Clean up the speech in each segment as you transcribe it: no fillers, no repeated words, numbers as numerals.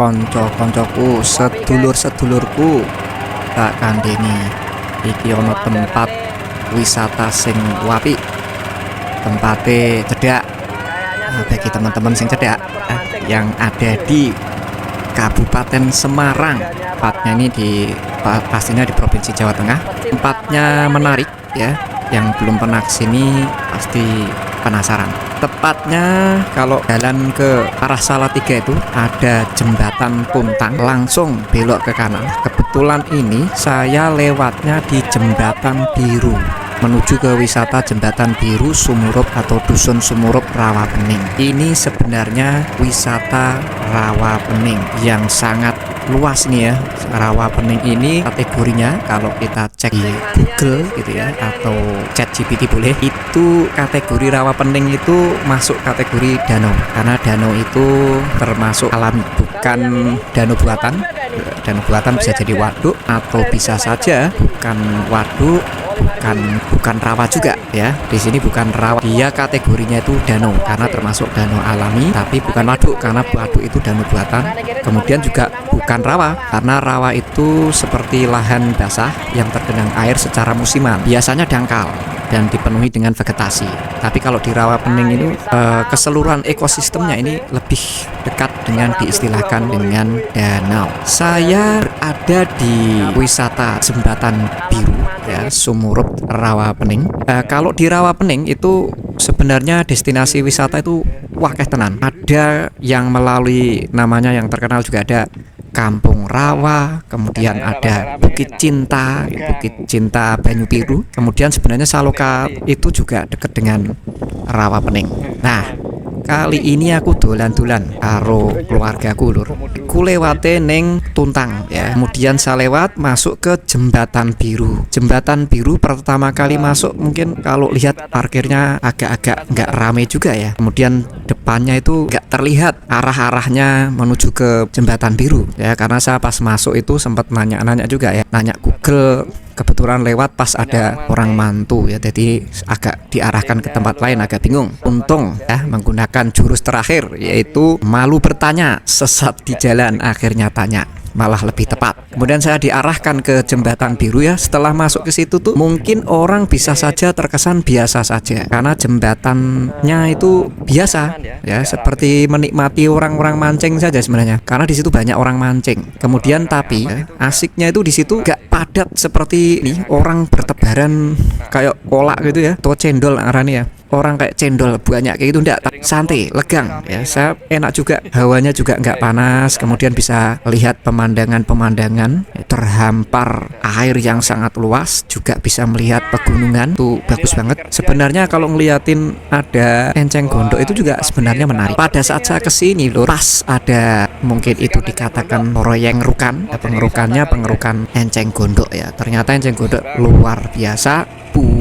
konco-koncoku, sedulur-sedulurku, tak kandhani iki ana tempat wisata sing wapi, tempate cedhak. Bagi teman-teman sing cedhak yang ada di Kabupaten Semarang, tempatnya ini pastinya di Provinsi Jawa Tengah. Tempatnya menarik ya, yang belum pernah kesini pasti penasaran. Tepatnya kalau jalan ke arah Salatiga itu ada jembatan Puntang, langsung belok ke kanan. Kebetulan ini saya lewatnya di Jembatan Biru, menuju ke wisata Jembatan Biru Sumurup atau Dusun Sumurup Rawapening. Ini sebenarnya wisata Rawapening yang sangat luas nih ya. Rawapening ini kategorinya kalau kita cek di Google gitu ya, atau ChatGPT boleh, itu kategori Rawapening itu masuk kategori danau, karena danau itu termasuk alami, bukan danau buatan. Danau buatan bisa jadi waduk atau bisa saja bukan waduk, bukan rawa juga ya. Di sini bukan rawa, dia kategorinya itu danau karena termasuk danau alami, tapi bukan waduk karena waduk itu danau buatan. Kemudian juga bukan rawa karena rawa itu seperti lahan basah yang tergenang air secara musiman, biasanya dangkal dan dipenuhi dengan vegetasi. Tapi kalau di Rawapening ini keseluruhan ekosistemnya ini lebih dekat dengan diistilahkan dengan danau. Saya berada di wisata Jembatan Biru ya, Sumurup Rawapening. Kalau di Rawapening itu sebenarnya destinasi wisata itu wakeh tenan. Ada yang melalui namanya yang terkenal juga ada Kampung Rawa, kemudian ada Bukit Cinta Banyu Biru. Kemudian sebenarnya Saloka itu juga dekat dengan Rawapening. Nah, kali ini aku dolan-dolan karo keluargaku lur. Ku lewate ning Tuntang ya. Kemudian saya lewat masuk ke Jembatan Biru. Jembatan Biru pertama kali masuk mungkin kalau lihat parkirnya agak-agak nggak rame juga ya. Kemudian depannya itu nggak terlihat arah-arahnya menuju ke Jembatan Biru ya, karena saya pas masuk itu sempat nanya-nanya juga ya, nanya Google. Kebetulan lewat pas ada orang mantu ya, jadi agak diarahkan ke tempat lain, agak bingung. Untung ya menggunakan jurus terakhir, yaitu malu bertanya, sesat di jalan akhirnya tanya, malah lebih tepat. Kemudian saya diarahkan ke Jembatan Biru ya. Setelah masuk ke situ tuh mungkin orang bisa saja terkesan biasa saja, karena jembatannya itu biasa ya, seperti menikmati orang-orang mancing saja sebenarnya, karena di situ banyak orang mancing. Kemudian tapi asiknya itu di situ gak padat seperti ini orang bertebaran kayak kolak gitu ya, atau cendol arane ya. Orang kayak cendol banyak kayak gitu, enggak, santai, legang ya. Saya enak juga, hawanya juga nggak panas. Kemudian bisa lihat pemandangan terhampar air yang sangat luas, juga bisa melihat pegunungan tuh, bagus banget. Sebenarnya kalau ngeliatin ada enceng gondok itu juga sebenarnya menarik. Pada saat saya kesini loh, pas ada mungkin itu dikatakan pengerukan, pengerukan enceng gondok ya. Ternyata enceng gondok luar biasa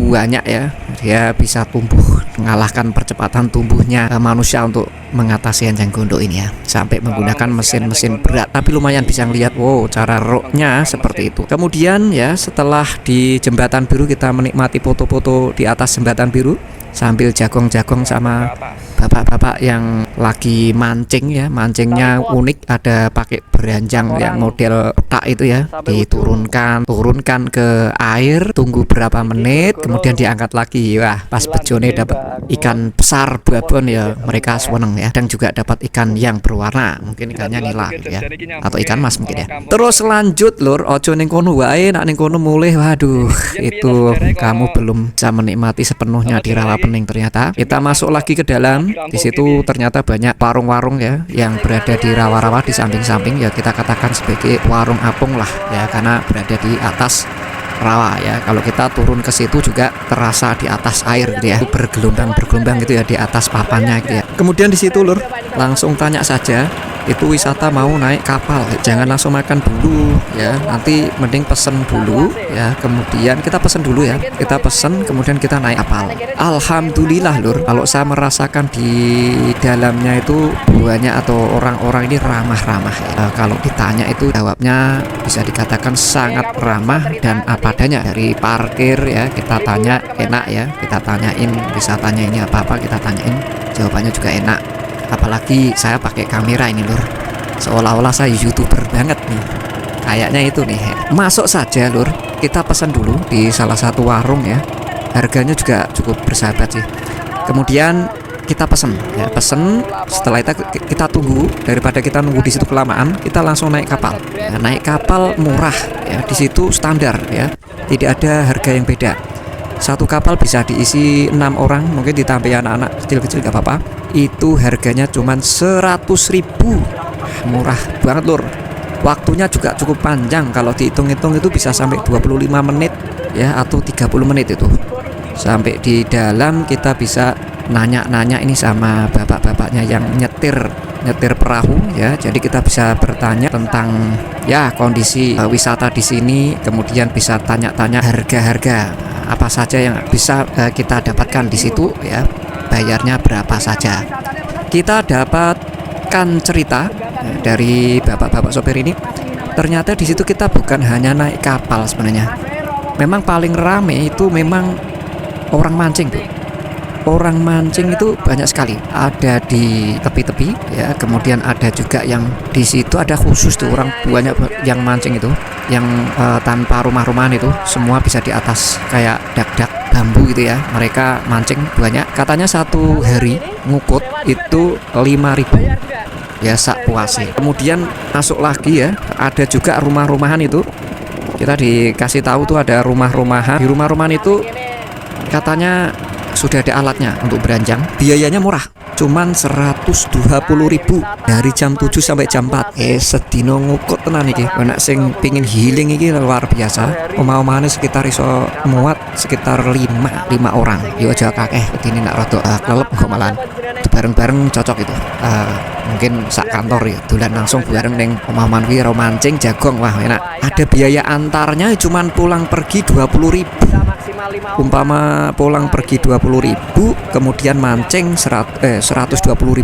banyak ya, dia bisa tumbuh, mengalahkan percepatan tumbuhnya manusia untuk mengatasi enceng gondok ini ya, sampai menggunakan mesin-mesin berat, tapi lumayan bisa ngelihat wow cara roknya seperti itu. Kemudian ya setelah di Jembatan Biru kita menikmati foto-foto di atas Jembatan Biru sambil jagong-jagong sama bapak-bapak yang lagi mancing ya. Mancingnya unik, ada pakai beranjang yang model tak itu ya, turunkan ke air, tunggu berapa menit, kemudian diangkat lagi. Wah, pas bejone dapat ikan besar babon ya, mereka seneng ya. Dan juga dapat ikan yang berwarna, mungkin ikannya nila gitu ya, atau ikan mas mungkin ya. Terus lanjut lur, ojo ning kono wae, nak ning kono mulih waduh, itu kamu belum bisa menikmati sepenuhnya di Rawapening. Ternyata kita masuk lagi ke dalam. Di situ ternyata banyak warung-warung ya yang berada di rawa-rawa di samping-samping ya, kita katakan sebagai warung apung lah ya, karena berada di atas rawa ya. Kalau kita turun ke situ juga terasa di atas air gitu ya, bergelombang gitu ya di atas papannya gitu ya. Kemudian di situ lur, langsung tanya saja, itu wisata mau naik kapal, jangan langsung makan dulu ya, nanti mending pesen dulu ya, kemudian kita pesen dulu ya, kita pesen kemudian kita naik kapal. Alhamdulillah lur, kalau saya merasakan di dalamnya itu banyak atau orang-orang ini ramah-ramah ya. Kalau ditanya itu jawabnya bisa dikatakan sangat ramah dan apa adanya. Dari parkir ya kita tanya enak ya, kita tanyain wisatanya ini apa-apa, kita tanyain jawabannya juga enak. Apalagi saya pakai kamera ini lur, Seolah-olah saya YouTuber banget nih. Kayaknya itu nih. Masuk saja lur. Kita pesan dulu di salah satu warung ya. Harganya juga cukup bersahabat sih. Kemudian kita pesen ya, setelah itu kita tunggu, daripada kita nunggu di situ kelamaan, kita langsung naik kapal. Nah, naik kapal murah ya, di situ standar ya, tidak ada harga yang beda. Satu kapal bisa diisi 6 orang, mungkin ditambah anak-anak kecil-kecil gak apa-apa. Itu harganya cuman 100.000. Murah banget lur. Waktunya juga cukup panjang, kalau dihitung-hitung itu bisa sampai 25 menit ya, atau 30 menit itu. Sampai di dalam kita bisa nanya-nanya ini sama bapak-bapaknya yang nyetir perahu ya. Jadi kita bisa bertanya tentang ya kondisi wisata di sini, kemudian bisa tanya-tanya harga-harga apa saja yang bisa kita dapatkan di situ ya. Bayarnya berapa saja. Kita dapatkan cerita dari bapak-bapak sopir ini. Ternyata di situ kita bukan hanya naik kapal sebenarnya. Memang paling rame itu memang orang mancing tuh. Orang mancing itu banyak sekali, ada di tepi-tepi ya, kemudian ada juga yang di situ ada khusus tuh orang banyak yang mancing itu, yang tanpa rumah-rumahan itu, semua bisa di atas kayak dak-dak bambu gitu ya. Mereka mancing banyak, katanya satu hari ngukut itu 5.000 ya sak puase. Kemudian masuk lagi ya, ada juga rumah-rumahan itu, kita dikasih tahu tuh ada rumah-rumahan. Di rumah-rumahan itu katanya sudah ada alatnya untuk beranjang. Biayanya murah, cuman 120.000 dari jam 7 sampai jam 4. Sedino ngukut tenan iki. Anak sing pingin healing iki luar biasa. Omah-omahane sekitar iso muat sekitar 5 orang. Yo aja kakeh ini nak rada klelep kok malahan. Bareng-bareng cocok itu. Mungkin sak kantor ya dolan langsung bareng ning omah-omahan kuwi ro mancing jagong, wah enak. Ada biaya antarnya cuman pulang pergi 20.000. Umpama pulang pergi 20.000, kemudian mancing 120.000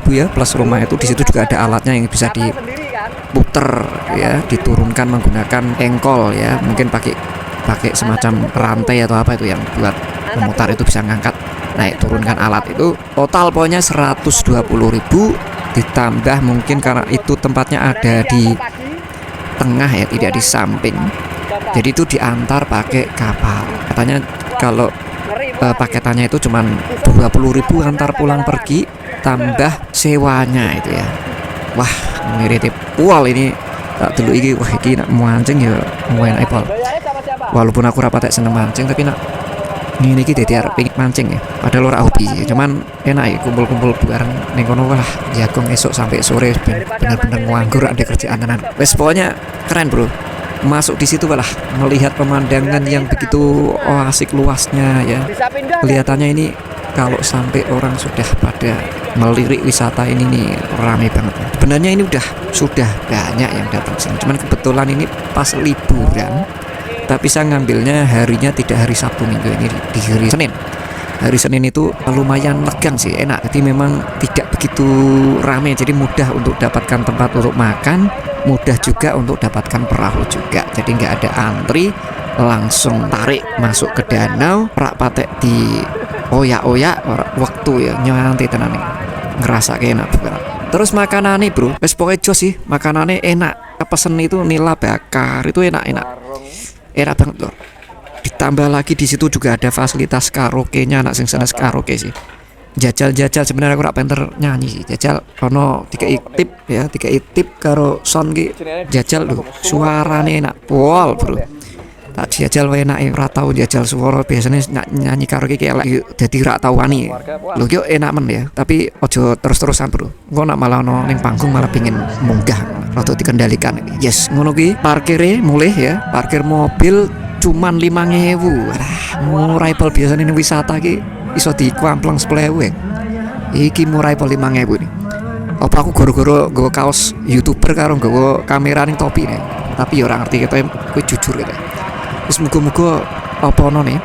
ya, plus rumah itu. Di situ juga ada alatnya yang bisa diputer ya, diturunkan menggunakan engkol ya, mungkin pakai semacam rantai atau apa itu yang buat memutar itu, bisa ngangkat naik turunkan alat itu. Total pokoknya 120.000 ditambah mungkin karena itu tempatnya ada di tengah ya, tidak di samping. Jadi itu diantar pakai kapal. Katanya kalau paketannya itu cuman 20.000 antar pulang pergi tambah sewanya itu ya. Wah, ngirit pol ini tak dulu iki. Wah, iki nak mancing ya lumayan epol. Walaupun aku rapatek seneng mancing, tapi nak ini iki dadi arep pengen mancing ya. Padahal ora hobi, cuman enak ya kumpul-kumpul bareng ning kono. Wah, jagong esok sampai sore bener-bener nganggur ada kerjaan tenan. Wes pokoknya keren, Bro. Masuk di situ malah melihat pemandangan yang begitu asik luasnya ya. Kelihatannya ini kalau sampai orang sudah pada melirik wisata ini nih ramai banget. Sebenarnya ini sudah banyak yang datang sini. Cuman kebetulan ini pas liburan. Tapi saya ngambilnya harinya tidak hari Sabtu Minggu, ini di hari Senin. Hari Senin itu lumayan legang sih, enak. Jadi memang tidak begitu ramai, jadi mudah untuk dapatkan tempat untuk makan, mudah juga untuk dapatkan perahu juga. Jadi nggak ada antri, langsung tarik masuk ke danau, rak patek di oyak-oyak waktu ya nyantai tenan nih. Ngerasa kayak enak banget. Terus makanannya bro, wes pokoknya jos sih, makanannya enak. Pesen itu nila bakar, itu enak banget loh. Ditambah lagi di situ juga ada fasilitas karaoke-nya, anak sing seneng karaoke sih. Jajal sebenarnya aku rak penter nyanyi sih. Jajal ono dikai tip karo sound ki. Jajal lho, suarane enak pol, Bro. Tak jajal wae enak ora tau jajal suara, biasanya nak nyanyi karaoke ki elek dadi rak tau wani. Lho yo enak men ya, tapi ojo terus-terusan, Bro. Engko nak malah ono ning panggung malah pengin munggah, rada dikendalikan. Yes, ngono ki. Parkire mulih ya, parkir mobil cuman 5.000. Murah pol biasanya ini wisata ki iso dikuampleng 10.000. Iki murah pol 5.000 nih. Apa aku goro-goro nggawa kaos YouTuber karo nggawa kamera ning topi nih. Tapi ya ora ngerti ketoke kowe jujur gitu. Wis muga-muga apa ono nih.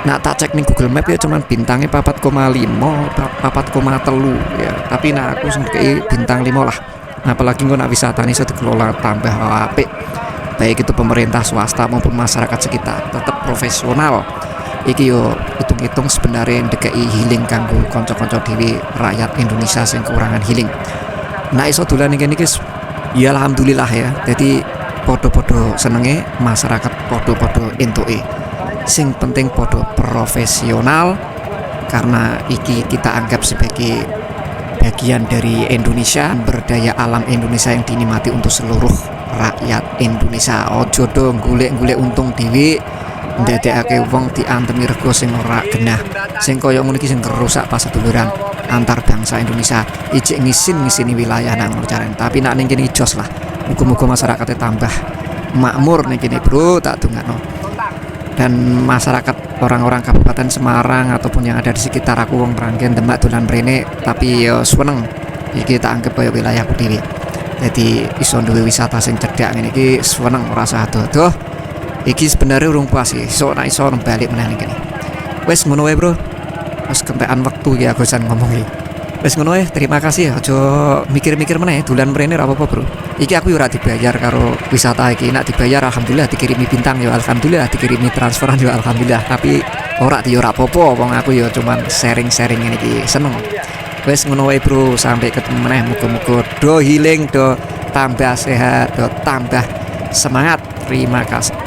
Nak tak cek ning Google Map ya cuman bintangnya 4,5, 4,3 ya. Tapi nak aku sing kei bintang 5 lah. Apalagi engko nak wisata nih iso dikelola tambah apik. Baik itu pemerintah swasta maupun masyarakat sekitar, tetap profesional. Iki yo hitung-hitung sebenarnya DKI healing kanggo konco-konco dewi rakyat Indonesia sing kekurangan healing. Nah iso dolan iki Ya alhamdulillah ya. Jadi podo-podo senenge, masyarakat podo-podo entuke. Sing penting podo profesional, karena iki kita anggap sebagai bagian dari Indonesia, berdaya alam Indonesia yang dinikmati untuk seluruh rakyat Indonesia. Ojo do golek-golek untung dhewe, ndadekake wong diantemi rego sing ora genah. Sing kaya ngono iki sing ngerusak paseduluran antar bangsa Indonesia. Ijik ngisini wilayah nang carane. Tapi nak ning kene jos lah. Muga-muga masyarakatnya tambah makmur ning kene, Bro, tak dongakno. Dan masyarakat orang-orang Kabupaten Semarang ataupun yang ada di sekitar aku wong Ranggen Demak dolan mrene, tapi yo seneng iki tak anggap kaya wilayahku dhewe. Jadi iso duwe wisata sing cedhak ngene iki seneng ora usah adoh-adoh. Iki sebenarnya urung puas sih, iso nak iso balik meneh kene. Wes ngono wae, Bro. Wes kentekan wektu ya aku jan ngomong iki. Wes ngono wae, terima kasih. Aja mikir-mikir meneh, dolan mrene ora apa-apa, Bro. Iki aku ora dibayar karo wisata iki. Nek dibayar alhamdulillah, dikirimi bintang ya alhamdulillah, dikirimi transferan ya alhamdulillah. Tapi ora ora apa-apa, wong aku ya cuman sharing-sharing ngene iki, seneng. Wes ngono wae, Bro. Sampai ketemu meneh, muga-muga do healing, do tambah sehat, do tambah semangat. Terima kasih.